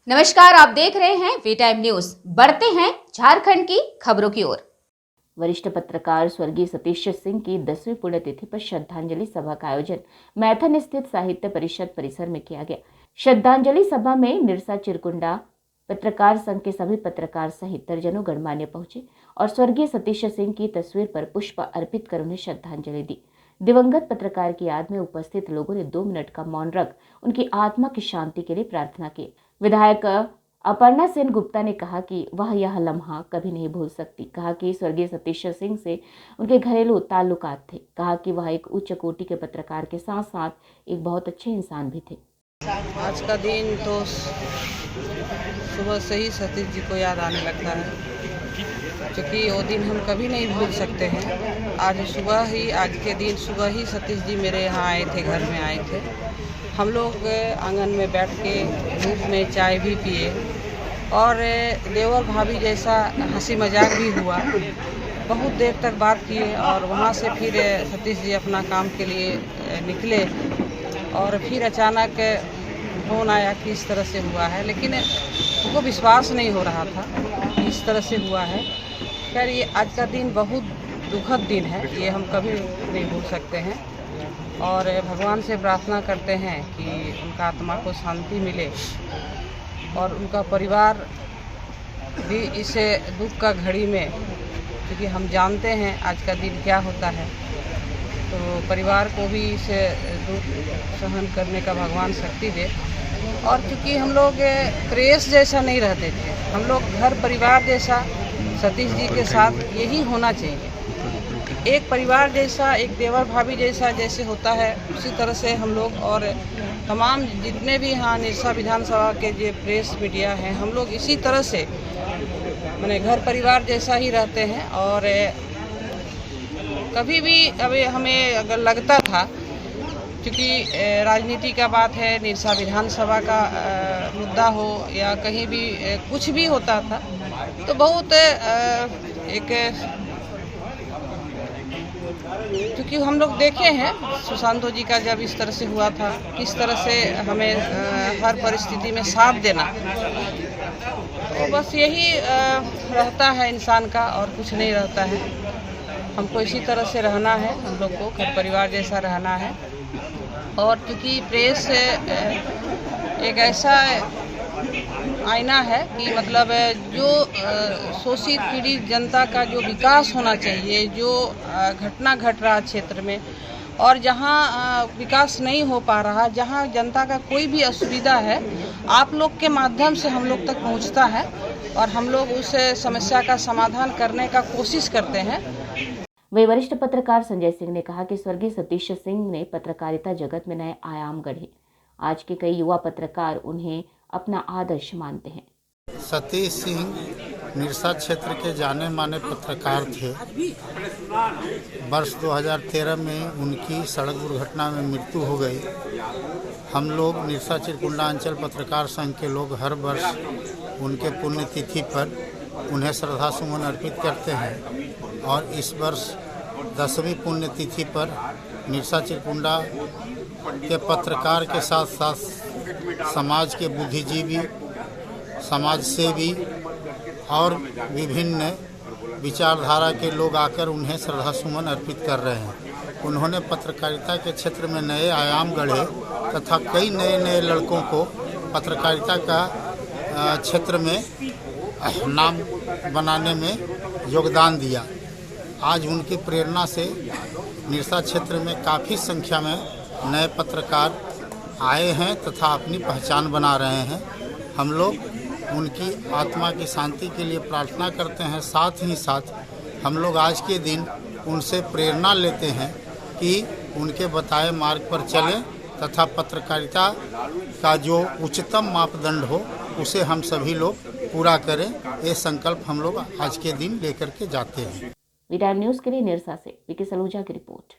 नमस्कार, आप देख रहे हैं वी टाइम न्यूज। बढ़ते हैं झारखंड की खबरों की ओर। वरिष्ठ पत्रकार स्वर्गीय सतीश सिंह की 10वीं पुण्यतिथि पर श्रद्धांजलि सभा का आयोजन मैथन स्थित साहित्य परिषद परिसर में किया गया। श्रद्धांजलि सभा में निरसा चिरकुंडा पत्रकार संघ के सभी पत्रकार सहित दर्जनों गणमान्य पहुंचे और स्वर्गीय सतीश सिंह की तस्वीर पर पुष्प अर्पित कर उन्हें श्रद्धांजलि दी। दिवंगत पत्रकार की याद में उपस्थित लोगों ने 2 मिनट का मौन रख उनकी आत्मा की शांति के लिए प्रार्थना की। विधायक अपर्णा सेन गुप्ता ने कहा कि वह यह लम्हा कभी नहीं भूल सकती। कहा कि स्वर्गीय सतीश सिंह से उनके घरेलू ताल्लुकात थे। कहा कि वह एक उच्च कोटि के पत्रकार के साथ साथ एक बहुत अच्छे इंसान भी थे। आज का दिन तो सुबह से ही सतीश जी को याद आने लगता है, क्योंकि वो दिन हम कभी नहीं भूल सकते हैं। आज के दिन सुबह ही सतीश जी मेरे यहाँ आए थे, घर में आए थे। हम लोग आंगन में बैठ के धूप में चाय भी पिए और देवर भाभी जैसा हंसी मजाक भी हुआ। बहुत देर तक बात किए और वहाँ से फिर सतीश जी अपना काम के लिए निकले और फिर अचानक फ़ोन आया कि इस तरह से हुआ है, लेकिन उनको विश्वास नहीं हो रहा था कि इस तरह से हुआ है। खैर, ये आज का दिन बहुत दुखद दिन है, ये हम कभी नहीं भूल सकते हैं और भगवान से प्रार्थना करते हैं कि उनका आत्मा को शांति मिले और उनका परिवार भी इस दुख का घड़ी में, क्योंकि हम जानते हैं आज का दिन क्या होता है, तो परिवार को भी इस दुख सहन करने का भगवान शक्ति दे। और क्योंकि हम लोग प्रेस जैसा नहीं रहते थे, हम लोग घर परिवार जैसा सतीश जी के साथ यही होना चाहिए। एक परिवार जैसा, एक देवर भाभी जैसा जैसे होता है, उसी तरह से हम लोग और तमाम जितने भी यहाँ निरसा विधानसभा के जो प्रेस मीडिया हैं, हम लोग इसी तरह से माने घर परिवार जैसा ही रहते हैं। और कभी भी अभी हमें अगर लगता था, क्योंकि राजनीति का बात है, निरसा विधानसभा का मुद्दा हो या कहीं भी कुछ भी होता था, तो बहुत क्योंकि हम लोग देखे हैं सुशांत जी का जब इस तरह से हुआ था, किस तरह से हमें हर परिस्थिति में साथ देना, तो बस यही रहता है इंसान का और कुछ नहीं रहता है। हमको इसी तरह से रहना है, हम लोग को घर परिवार जैसा रहना है। और क्योंकि प्रेस एक ऐसा आईना है कि मतलब जो शोषित पीड़ित जनता का जो विकास होना चाहिए, जो घटना घट रहा क्षेत्र में और जहां विकास नहीं हो पा रहा, जहां जनता का कोई भी असुविधा है, आप लोग के माध्यम से हम लोग तक पहुंचता है और हम लोग उस समस्या का समाधान करने का कोशिश करते हैं। वही वरिष्ठ पत्रकार संजय सिंह ने कहा कि स्वर्गीय सतीश सिंह ने पत्रकारिता जगत में नए आयाम गढ़े। आज के कई युवा पत्रकार उन्हें अपना आदर्श मानते हैं। सतीश सिंह निरसा क्षेत्र के जाने माने पत्रकार थे। वर्ष 2013 में उनकी सड़क दुर्घटना में मृत्यु हो गई। हम लोग निरसा चिरकुंडा अंचल पत्रकार संघ के लोग हर वर्ष उनके पुण्यतिथि पर उन्हें श्रद्धा सुमन अर्पित करते हैं और इस वर्ष 10वीं पुण्यतिथि पर निरसा चिरकुंडा के पत्रकार के साथ साथ समाज के बुद्धिजीवी, समाज सेवी और विभिन्न विचारधारा के लोग आकर उन्हें श्रद्धा सुमन अर्पित कर रहे हैं। उन्होंने पत्रकारिता के क्षेत्र में नए आयाम गढ़े तथा कई नए लड़कों को पत्रकारिता का क्षेत्र में नाम बनाने में योगदान दिया। आज उनकी प्रेरणा से निरसा क्षेत्र में काफ़ी संख्या में नए पत्रकार आए हैं तथा अपनी पहचान बना रहे हैं। हम लोग उनकी आत्मा की शांति के लिए प्रार्थना करते हैं। साथ ही साथ हम लोग आज के दिन उनसे प्रेरणा लेते हैं कि उनके बताए मार्ग पर चलें तथा पत्रकारिता का जो उच्चतम मापदंड हो उसे हम सभी लोग पूरा करें। ये संकल्प हम लोग आज के दिन लेकर के जाते हैं। वी टाइम न्यूज़ के लिए निरसा से विकी सलूजा की रिपोर्ट।